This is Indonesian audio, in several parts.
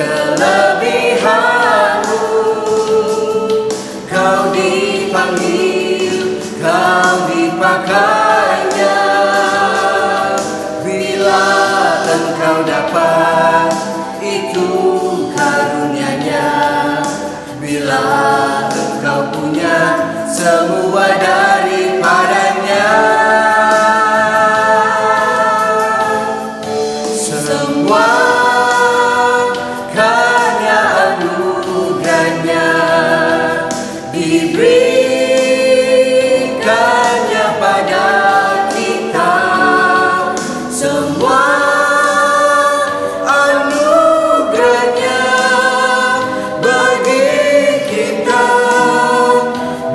kelebihanmu. Kau dipanggil, kau dipakainya. Bila engkau dapat, itu karunia-Nya. Bila engkau punya semua daripadanya, semua karya anugerah-Nya diberikannya pada kita. Semua anugerah-Nya bagi kita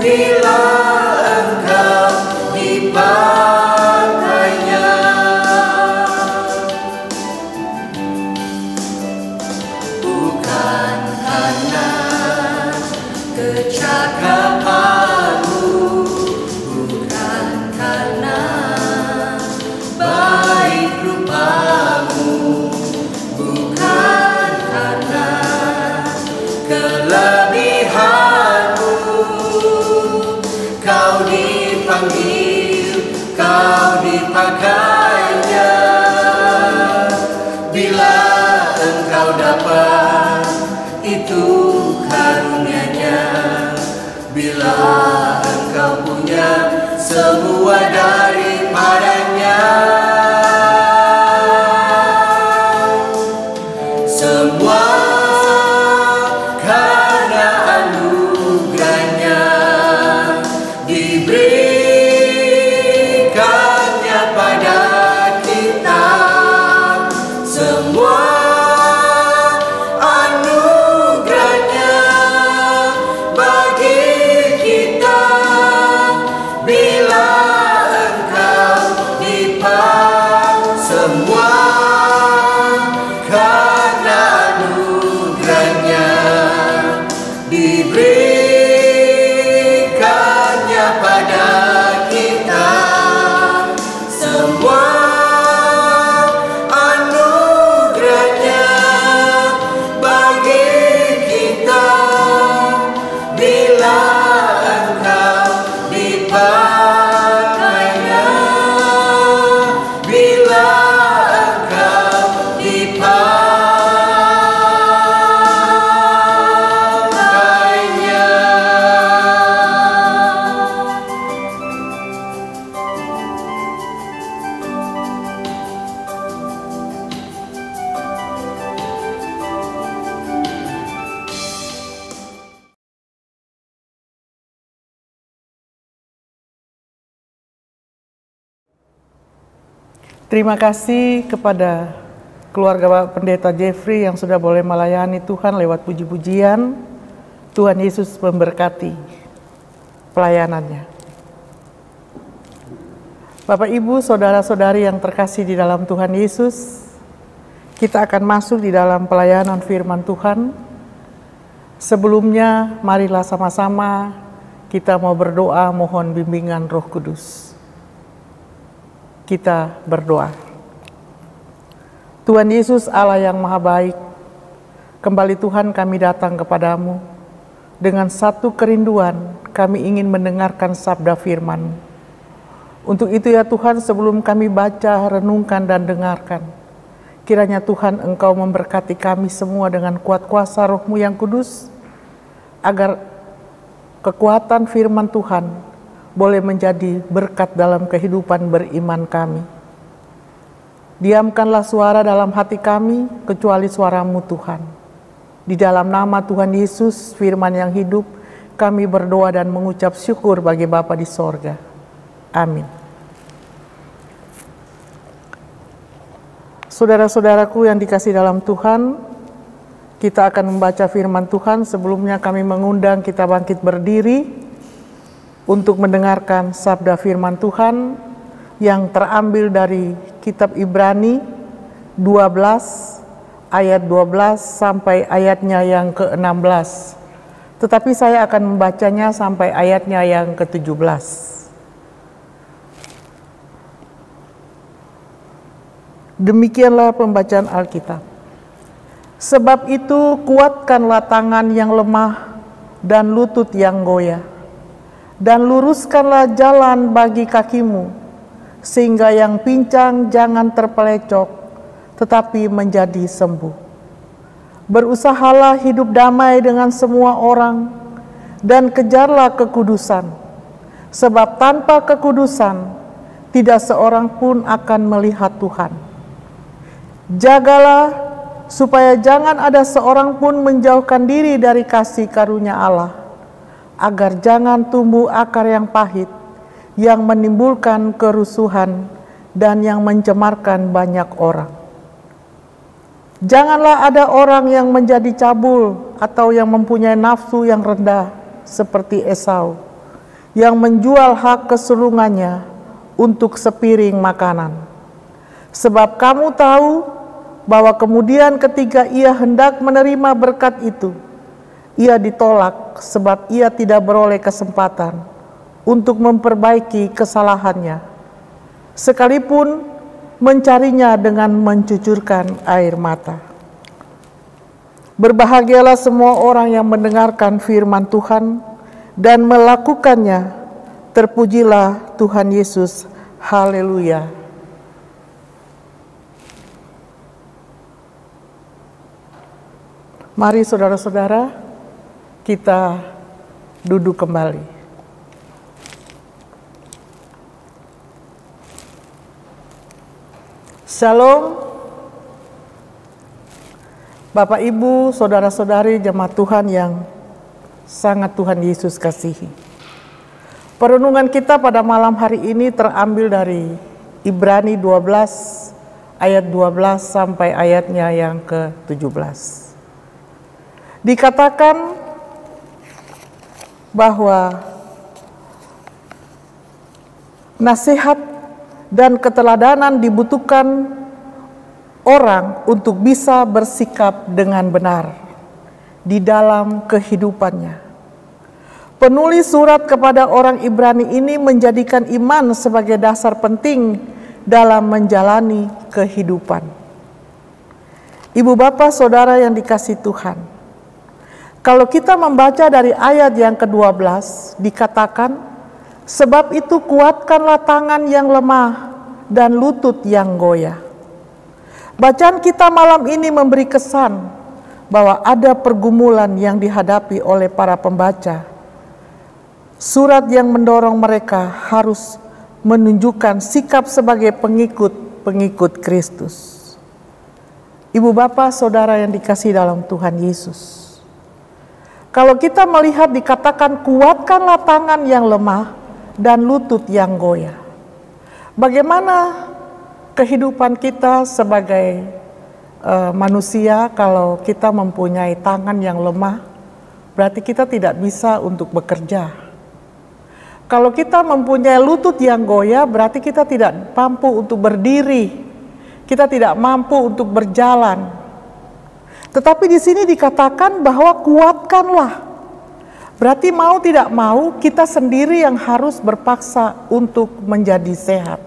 bila engkau dipakainya. Bukan karena kecakapanmu, bukan karena baik rupamu, bukan karena kelebihanmu. Kau dipanggil, kau dipakainya. Bila engkau dapat, itu karunia-Nya. Bila engkau punya semua daripadanya, semua karena anugerah-Nya diberikannya pada kita. Semua anugerah-Nya bagi kita bila engkau dipakainya. Semua karena anugerah-Nya diberikannya pada kita. Semua anugerah-Nya bagi kita bila engkau dipakainya. Bila engkau dipakainya. Terima kasih kepada keluarga Bapak Pendeta Jeffrey yang sudah boleh melayani Tuhan lewat puji-pujian. Tuhan Yesus memberkati pelayanannya. Bapak, Ibu, saudara-saudari yang terkasih di dalam Tuhan Yesus, kita akan masuk di dalam pelayanan firman Tuhan. Sebelumnya, marilah sama-sama kita mau berdoa mohon bimbingan Roh Kudus. Kita berdoa. Tuhan Yesus, Allah yang Maha Baik, kembali Tuhan kami datang kepadamu dengan satu kerinduan, kami ingin mendengarkan sabda firman-Mu. Untuk itu ya Tuhan, sebelum kami baca, renungkan dan dengarkan, kiranya Tuhan Engkau memberkati kami semua dengan kuat kuasa Roh-Mu yang kudus, agar kekuatan firman Tuhan boleh menjadi berkat dalam kehidupan beriman kami. Diamkanlah suara dalam hati kami, kecuali suara-Mu Tuhan. Di dalam nama Tuhan Yesus, firman yang hidup, kami berdoa dan mengucap syukur bagi Bapa di sorga. Amin. Saudara-saudaraku yang dikasihi dalam Tuhan, kita akan membaca firman Tuhan. Sebelumnya kami mengundang kita bangkit berdiri untuk mendengarkan sabda firman Tuhan yang terambil dari kitab Ibrani 12 ayat 12 sampai ayatnya yang ke-16. Tetapi saya akan membacanya sampai ayatnya yang ke-17. Demikianlah pembacaan Alkitab. Sebab itu kuatkanlah tangan yang lemah dan lutut yang goyah, dan luruskanlah jalan bagi kakimu, sehingga yang pincang jangan terpelecok, tetapi menjadi sembuh. Berusahalah hidup damai dengan semua orang, dan kejarlah kekudusan, sebab tanpa kekudusan tidak seorang pun akan melihat Tuhan. Jagalah supaya jangan ada seorang pun menjauhkan diri dari kasih karunia Allah, agar jangan tumbuh akar yang pahit, yang menimbulkan kerusuhan dan yang mencemarkan banyak orang. Janganlah ada orang yang menjadi cabul atau yang mempunyai nafsu yang rendah seperti Esau, yang menjual hak kesulungannya untuk sepiring makanan. Sebab kamu tahu bahwa kemudian ketika ia hendak menerima berkat itu, ia ditolak sebab ia tidak beroleh kesempatan untuk memperbaiki kesalahannya, sekalipun mencarinya dengan mencucurkan air mata. Berbahagialah semua orang yang mendengarkan firman Tuhan dan melakukannya. Terpujilah Tuhan Yesus. Haleluya. Mari saudara-saudara, kita duduk kembali. Shalom, Bapak Ibu, saudara-saudari jemaat Tuhan yang sangat Tuhan Yesus kasihi. Perenungan kita pada malam hari ini terambil dari Ibrani 12 ayat 12 sampai ayatnya yang ke-17. Dikatakan bahwa nasihat dan keteladanan dibutuhkan orang untuk bisa bersikap dengan benar di dalam kehidupannya. Penulis surat kepada orang Ibrani ini menjadikan iman sebagai dasar penting dalam menjalani kehidupan. Ibu bapak saudara yang dikasihi Tuhan, kalau kita membaca dari ayat yang ke-12, dikatakan, sebab itu kuatkanlah tangan yang lemah dan lutut yang goyah. Bacaan kita malam ini memberi kesan bahwa ada pergumulan yang dihadapi oleh para pembaca. Surat yang mendorong mereka harus menunjukkan sikap sebagai pengikut Kristus. Ibu bapak saudara yang dikasihi dalam Tuhan Yesus, kalau kita melihat dikatakan kuatkanlah tangan yang lemah dan lutut yang goyah. Bagaimana kehidupan kita sebagai manusia kalau kita mempunyai tangan yang lemah? Berarti kita tidak bisa untuk bekerja. Kalau kita mempunyai lutut yang goyah, berarti kita tidak mampu untuk berdiri. Kita tidak mampu untuk berjalan. Tetapi di sini dikatakan bahwa kuatkanlah. Berarti mau tidak mau kita sendiri yang harus berpaksa untuk menjadi sehat.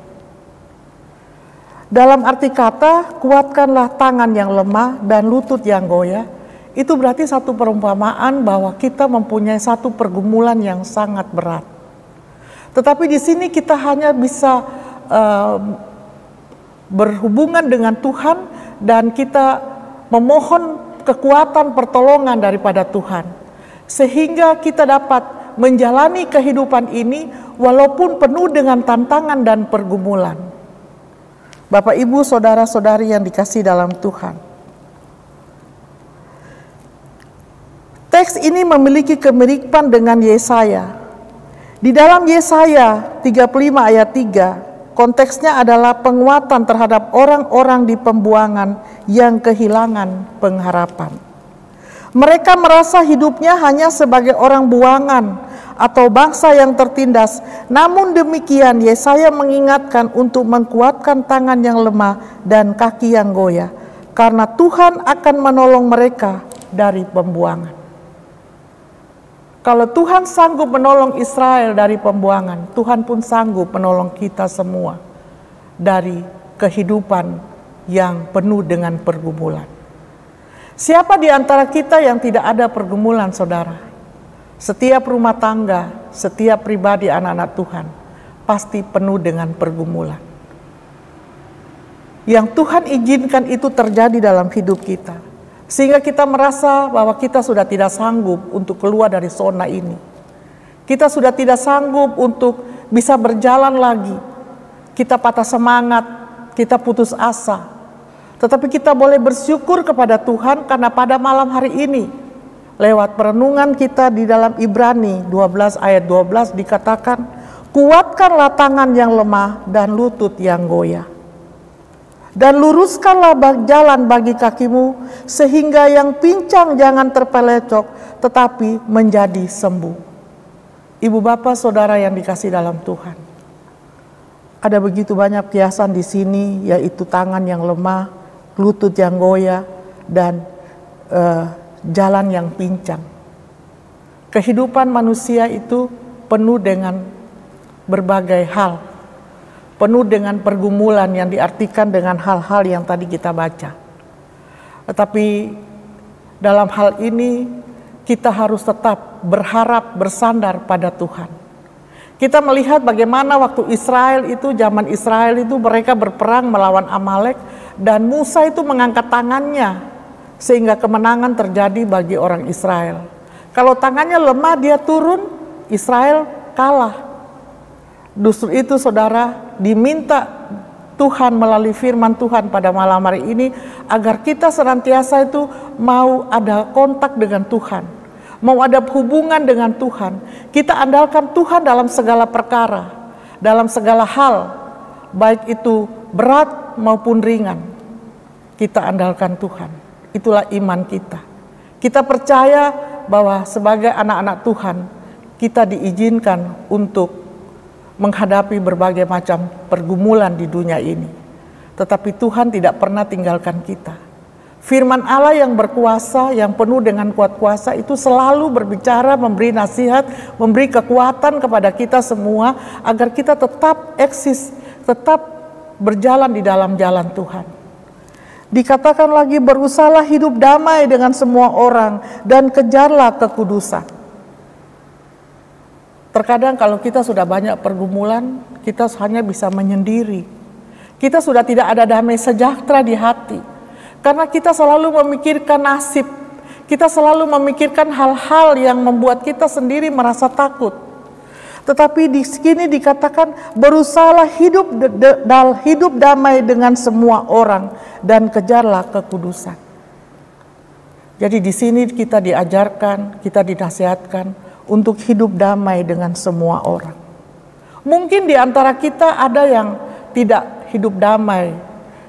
Dalam arti kata, kuatkanlah tangan yang lemah dan lutut yang goyah. Itu berarti satu perumpamaan bahwa kita mempunyai satu pergumulan yang sangat berat. Tetapi di sini kita hanya bisa berhubungan dengan Tuhan dan kita memohon kekuatan pertolongan daripada Tuhan, sehingga kita dapat menjalani kehidupan ini walaupun penuh dengan tantangan dan pergumulan. Bapak, Ibu, saudara-saudari yang dikasihi dalam Tuhan, teks ini memiliki kemiripan dengan Yesaya. Di dalam Yesaya 35 ayat 3, konteksnya adalah penguatan terhadap orang-orang di pembuangan yang kehilangan pengharapan. Mereka merasa hidupnya hanya sebagai orang buangan atau bangsa yang tertindas. Namun demikian, Yesaya mengingatkan untuk menguatkan tangan yang lemah dan kaki yang goyah, karena Tuhan akan menolong mereka dari pembuangan. Kalau Tuhan sanggup menolong Israel dari pembuangan, Tuhan pun sanggup menolong kita semua dari kehidupan yang penuh dengan pergumulan. Siapa di antara kita yang tidak ada pergumulan, saudara? Setiap rumah tangga, setiap pribadi anak-anak Tuhan pasti penuh dengan pergumulan. Yang Tuhan izinkan itu terjadi dalam hidup kita, sehingga kita merasa bahwa kita sudah tidak sanggup untuk keluar dari zona ini. Kita sudah tidak sanggup untuk bisa berjalan lagi. Kita patah semangat, kita putus asa. Tetapi kita boleh bersyukur kepada Tuhan karena pada malam hari ini, lewat perenungan kita di dalam Ibrani 12 ayat 12 dikatakan, kuatkanlah tangan yang lemah dan lutut yang goyah. Dan luruskanlah jalan bagi kakimu, sehingga yang pincang jangan terpelecok, tetapi menjadi sembuh. Ibu bapak saudara yang dikasihi dalam Tuhan, ada begitu banyak kiasan di sini, yaitu tangan yang lemah, lutut yang goyah, dan jalan yang pincang. Kehidupan manusia itu penuh dengan berbagai hal, penuh dengan pergumulan yang diartikan dengan hal-hal yang tadi kita baca. Tetapi dalam hal ini kita harus tetap berharap bersandar pada Tuhan. Kita melihat bagaimana waktu Israel itu, zaman Israel itu mereka berperang melawan Amalek, dan Musa itu mengangkat tangannya sehingga kemenangan terjadi bagi orang Israel. Kalau tangannya lemah dia turun, Israel kalah. Justru itu saudara, diminta Tuhan melalui firman Tuhan pada malam hari ini agar kita senantiasa itu mau ada kontak dengan Tuhan, mau ada hubungan dengan Tuhan. Kita andalkan Tuhan dalam segala perkara, dalam segala hal, baik itu berat maupun ringan. Kita andalkan Tuhan. Itulah iman kita. Kita percaya bahwa sebagai anak-anak Tuhan, kita diizinkan untuk menghadapi berbagai macam pergumulan di dunia ini. Tetapi Tuhan tidak pernah tinggalkan kita. Firman Allah yang berkuasa, yang penuh dengan kuat kuasa itu selalu berbicara, memberi nasihat, memberi kekuatan kepada kita semua agar kita tetap eksis, tetap berjalan di dalam jalan Tuhan. Dikatakan lagi, berusahalah hidup damai dengan semua orang dan kejarlah kekudusan. Terkadang kalau kita sudah banyak pergumulan, kita hanya bisa menyendiri. Kita sudah tidak ada damai sejahtera di hati. Karena kita selalu memikirkan nasib. Kita selalu memikirkan hal-hal yang membuat kita sendiri merasa takut. Tetapi di sini dikatakan, berusahalah hidup damai dengan semua orang dan kejarlah kekudusan. Jadi di sini kita diajarkan, kita dinasihatkan untuk hidup damai dengan semua orang. Mungkin di antara kita ada yang tidak hidup damai.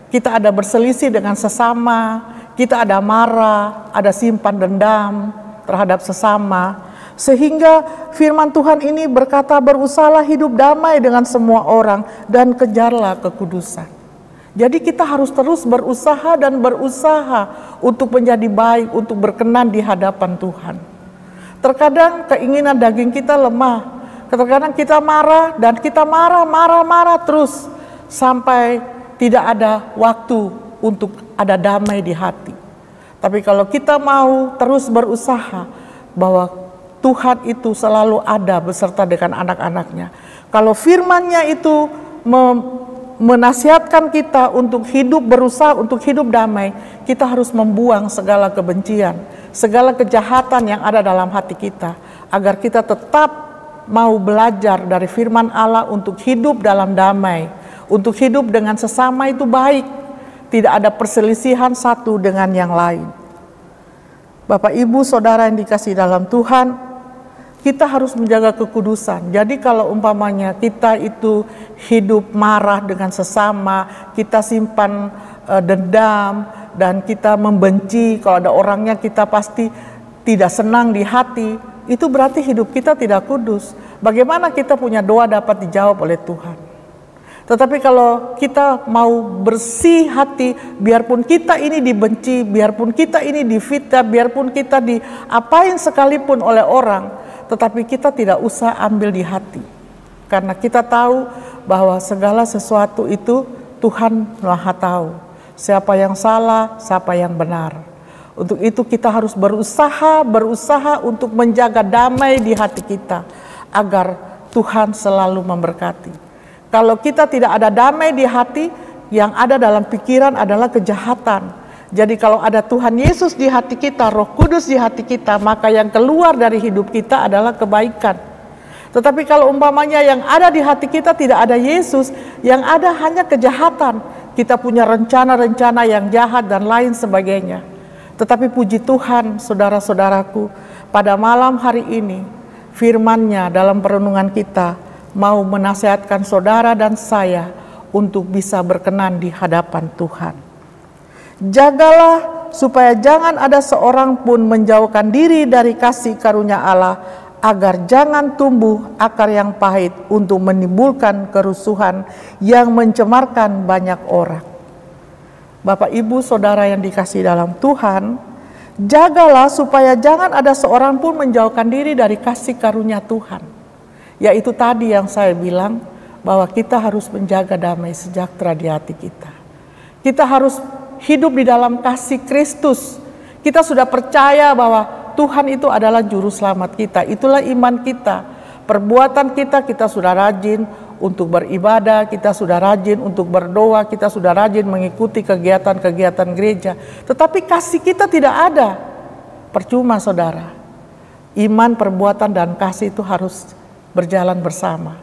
Kita ada berselisih dengan sesama, kita ada marah, ada simpan dendam terhadap sesama. Sehingga firman Tuhan ini berkata, berusahalah hidup damai dengan semua orang dan kejarlah kekudusan. Jadi kita harus terus berusaha dan berusaha untuk menjadi baik, untuk berkenan di hadapan Tuhan. Terkadang keinginan daging kita lemah, terkadang kita marah dan kita marah terus sampai tidak ada waktu untuk ada damai di hati. Tapi kalau kita mau terus berusaha bahwa Tuhan itu selalu ada beserta dengan anak-anaknya. Kalau firman-Nya itu menasihatkan kita untuk hidup, berusaha untuk hidup damai, kita harus membuang segala kebencian, segala kejahatan yang ada dalam hati kita, agar kita tetap mau belajar dari firman Allah untuk hidup dalam damai, untuk hidup dengan sesama itu baik, tidak ada perselisihan satu dengan yang lain. Bapak, Ibu, Saudara yang dikasihi dalam Tuhan, kita harus menjaga kekudusan. Jadi kalau umpamanya kita itu hidup marah dengan sesama, kita simpan dendam, dan kita membenci, kalau ada orangnya kita pasti tidak senang di hati, itu berarti hidup kita tidak kudus. Bagaimana kita punya doa dapat dijawab oleh Tuhan? Tetapi kalau kita mau bersih hati, biarpun kita ini dibenci, biarpun kita ini difitnah, biarpun kita diapain sekalipun oleh orang, tetapi kita tidak usah ambil di hati. Karena kita tahu bahwa segala sesuatu itu Tuhan Maha tahu. Siapa yang salah, siapa yang benar. Untuk itu kita harus berusaha untuk menjaga damai di hati kita, agar Tuhan selalu memberkati. Kalau kita tidak ada damai di hati, yang ada dalam pikiran adalah kejahatan. Jadi kalau ada Tuhan Yesus di hati kita, Roh Kudus di hati kita, maka yang keluar dari hidup kita adalah kebaikan. Tetapi kalau umpamanya yang ada di hati kita tidak ada Yesus, yang ada hanya kejahatan, kita punya rencana-rencana yang jahat dan lain sebagainya. Tetapi puji Tuhan, saudara-saudaraku, pada malam hari ini, firman-Nya dalam perenungan kita mau menasihatkan saudara dan saya untuk bisa berkenan di hadapan Tuhan. Jagalah supaya jangan ada seorang pun menjauhkan diri dari kasih karunia Allah, agar jangan tumbuh akar yang pahit untuk menimbulkan kerusuhan yang mencemarkan banyak orang. Bapak, Ibu, Saudara yang dikasihi dalam Tuhan, jagalah supaya jangan ada seorang pun menjauhkan diri dari kasih karunia Tuhan. Yaitu tadi yang saya bilang, bahwa kita harus menjaga damai sejahtera di hati kita. Kita harus hidup di dalam kasih Kristus. Kita sudah percaya bahwa Tuhan itu adalah juru selamat kita. Itulah iman kita. Perbuatan kita sudah rajin untuk beribadah, kita sudah rajin untuk berdoa, kita sudah rajin mengikuti kegiatan-kegiatan gereja. Tetapi kasih kita tidak ada. Percuma, saudara. Iman, perbuatan, dan kasih itu harus berjalan bersama.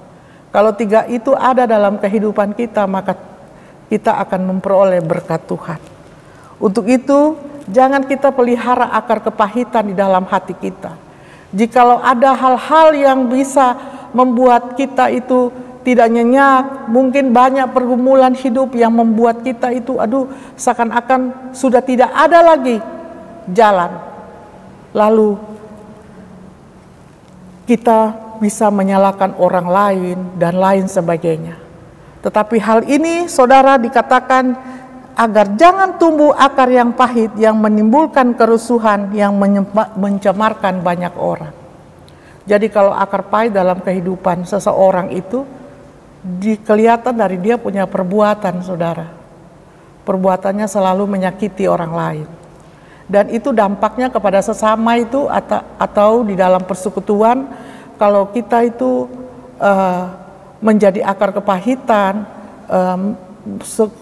Kalau tiga itu ada dalam kehidupan kita, maka kita akan memperoleh berkat Tuhan. Untuk itu, jangan kita pelihara akar kepahitan di dalam hati kita. Jikalau ada hal-hal yang bisa membuat kita itu tidak nyenyak, mungkin banyak pergumulan hidup yang membuat kita itu, seakan-akan sudah tidak ada lagi jalan. Lalu kita bisa menyalahkan orang lain dan lain sebagainya. Tetapi hal ini, saudara, dikatakan agar jangan tumbuh akar yang pahit yang menimbulkan kerusuhan yang mencemarkan banyak orang. Jadi kalau akar pahit dalam kehidupan seseorang itu kelihatan dari dia punya perbuatan, saudara. Perbuatannya selalu menyakiti orang lain. Dan itu dampaknya kepada sesama itu atau di dalam persekutuan. Kalau kita itu menjadi akar kepahitan,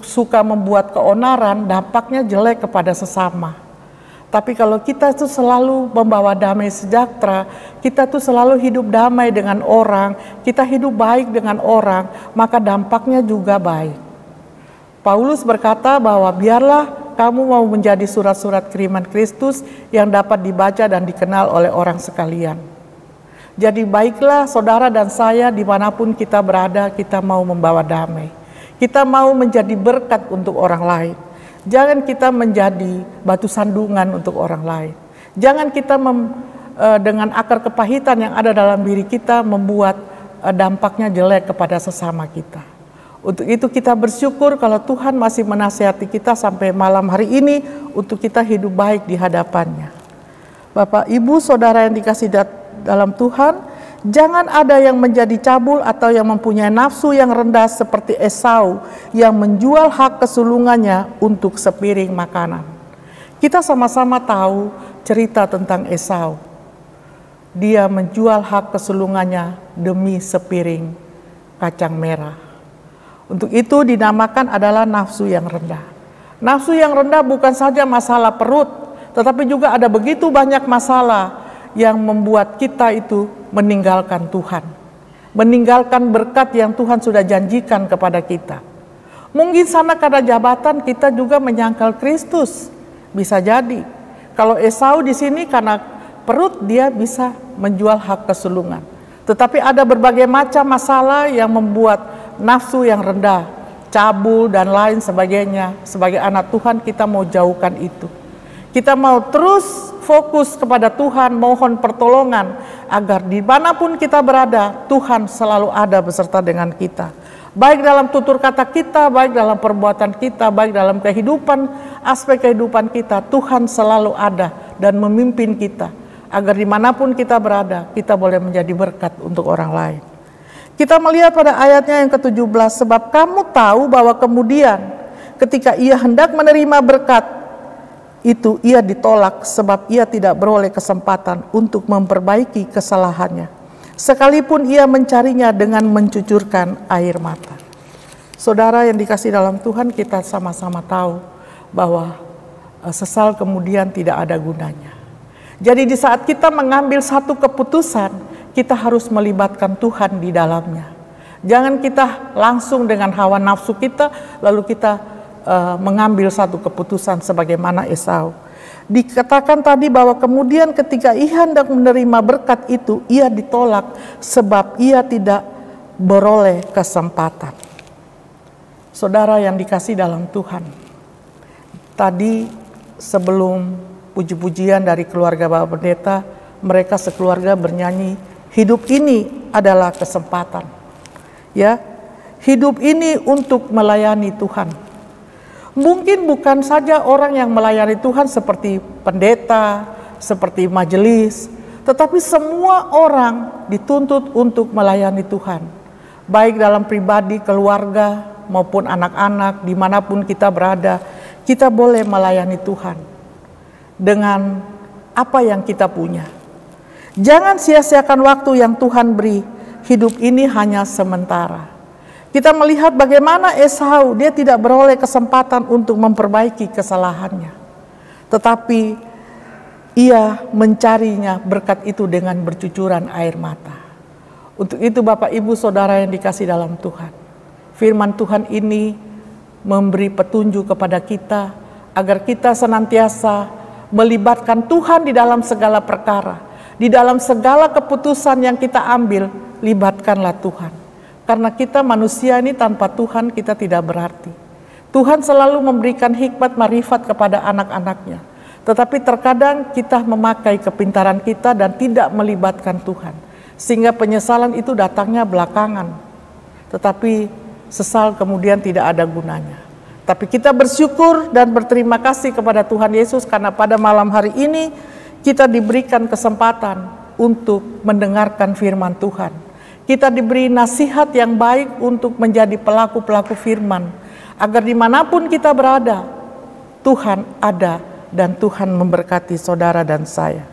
suka membuat keonaran, dampaknya jelek kepada sesama. Tapi kalau kita itu selalu membawa damai sejahtera, kita tuh selalu hidup damai dengan orang, kita hidup baik dengan orang, maka dampaknya juga baik. Paulus berkata bahwa biarlah kamu mau menjadi surat-surat kiriman Kristus yang dapat dibaca dan dikenal oleh orang sekalian. Jadi baiklah saudara dan saya dimanapun kita berada, kita mau membawa damai. Kita mau menjadi berkat untuk orang lain. Jangan kita menjadi batu sandungan untuk orang lain. Jangan kita dengan akar kepahitan yang ada dalam diri kita membuat dampaknya jelek kepada sesama kita. Untuk itu kita bersyukur kalau Tuhan masih menasihati kita sampai malam hari ini untuk kita hidup baik di hadapannya. Bapak, Ibu, Saudara yang dikasihi dalam Tuhan, jangan ada yang menjadi cabul atau yang mempunyai nafsu yang rendah seperti Esau yang menjual hak kesulungannya untuk sepiring makanan. Kita sama-sama tahu cerita tentang Esau. Dia menjual hak kesulungannya demi sepiring kacang merah. Untuk itu dinamakan adalah nafsu yang rendah. Nafsu yang rendah bukan saja masalah perut, tetapi juga ada begitu banyak masalah yang membuat kita itu meninggalkan Tuhan. Meninggalkan berkat yang Tuhan sudah janjikan kepada kita. Mungkin sana karena jabatan kita juga menyangkal Kristus. Bisa jadi. Kalau Esau di sini karena perut dia bisa menjual hak kesulungan. Tetapi ada berbagai macam masalah yang membuat nafsu yang rendah, cabul dan lain sebagainya. Sebagai anak Tuhan kita mau jauhkan itu. Kita mau terus fokus kepada Tuhan, mohon pertolongan agar dimanapun kita berada, Tuhan selalu ada beserta dengan kita. Baik dalam tutur kata kita, baik dalam perbuatan kita, baik dalam kehidupan, aspek kehidupan kita, Tuhan selalu ada dan memimpin kita. Agar dimanapun kita berada, kita boleh menjadi berkat untuk orang lain. Kita melihat pada ayatnya yang ke-17, sebab kamu tahu bahwa kemudian ketika ia hendak menerima berkat, itu ia ditolak sebab ia tidak beroleh kesempatan untuk memperbaiki kesalahannya, sekalipun ia mencarinya dengan mencucurkan air mata. Saudara yang dikasihi dalam Tuhan, kita sama-sama tahu bahwa sesal kemudian tidak ada gunanya. Jadi di saat kita mengambil satu keputusan, kita harus melibatkan Tuhan di dalamnya. Jangan kita langsung dengan hawa nafsu kita, lalu kita mengambil satu keputusan sebagaimana Esau. Dikatakan tadi bahwa kemudian ketika ia hendak menerima berkat itu, ia ditolak sebab ia tidak beroleh kesempatan. Saudara yang dikasihi dalam Tuhan, tadi sebelum puji-pujian dari keluarga Bapak Pendeta, mereka sekeluarga bernyanyi, hidup ini adalah kesempatan. Ya, hidup ini untuk melayani Tuhan. Mungkin bukan saja orang yang melayani Tuhan seperti pendeta, seperti majelis, tetapi semua orang dituntut untuk melayani Tuhan. Baik dalam pribadi, keluarga, maupun anak-anak, dimanapun kita berada, kita boleh melayani Tuhan dengan apa yang kita punya. Jangan sia-siakan waktu yang Tuhan beri. Hidup ini hanya sementara. Kita melihat bagaimana Esau, dia tidak beroleh kesempatan untuk memperbaiki kesalahannya. Tetapi ia mencarinya berkat itu dengan bercucuran air mata. Untuk itu Bapak Ibu Saudara yang dikasihi dalam Tuhan, firman Tuhan ini memberi petunjuk kepada kita agar kita senantiasa melibatkan Tuhan di dalam segala perkara. Di dalam segala keputusan yang kita ambil, libatkanlah Tuhan. Karena kita manusia ini tanpa Tuhan kita tidak berarti. Tuhan selalu memberikan hikmat marifat kepada anak-anaknya. Tetapi terkadang kita memakai kepintaran kita dan tidak melibatkan Tuhan. Sehingga penyesalan itu datangnya belakangan. Tetapi sesal kemudian tidak ada gunanya. Tapi kita bersyukur dan berterima kasih kepada Tuhan Yesus karena pada malam hari ini kita diberikan kesempatan untuk mendengarkan firman Tuhan. Kita diberi nasihat yang baik untuk menjadi pelaku-pelaku firman, agar dimanapun kita berada, Tuhan ada dan Tuhan memberkati saudara dan saya.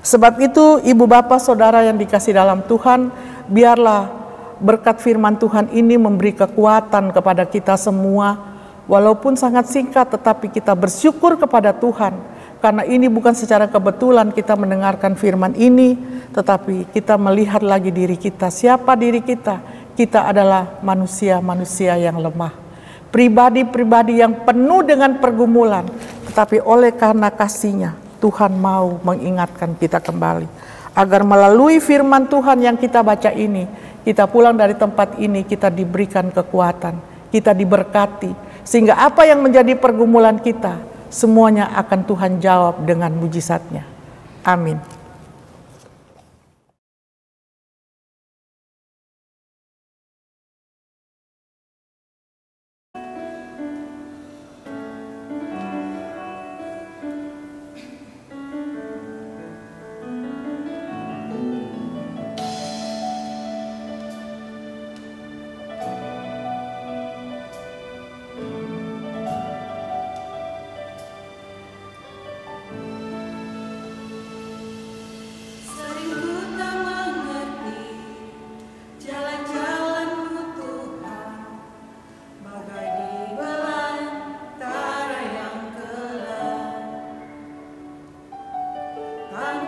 Sebab itu ibu bapak saudara yang dikasihi dalam Tuhan, biarlah berkat firman Tuhan ini memberi kekuatan kepada kita semua, walaupun sangat singkat, tetapi kita bersyukur kepada Tuhan, karena ini bukan secara kebetulan kita mendengarkan firman ini, tetapi kita melihat lagi diri kita. Siapa diri kita? Kita adalah manusia-manusia yang lemah, pribadi-pribadi yang penuh dengan pergumulan, tetapi oleh karena kasih-Nya, Tuhan mau mengingatkan kita kembali, agar melalui firman Tuhan yang kita baca ini, kita pulang dari tempat ini, kita diberikan kekuatan, kita diberkati, sehingga apa yang menjadi pergumulan kita, semuanya akan Tuhan jawab dengan mujizat-Nya. Amin. Tanpa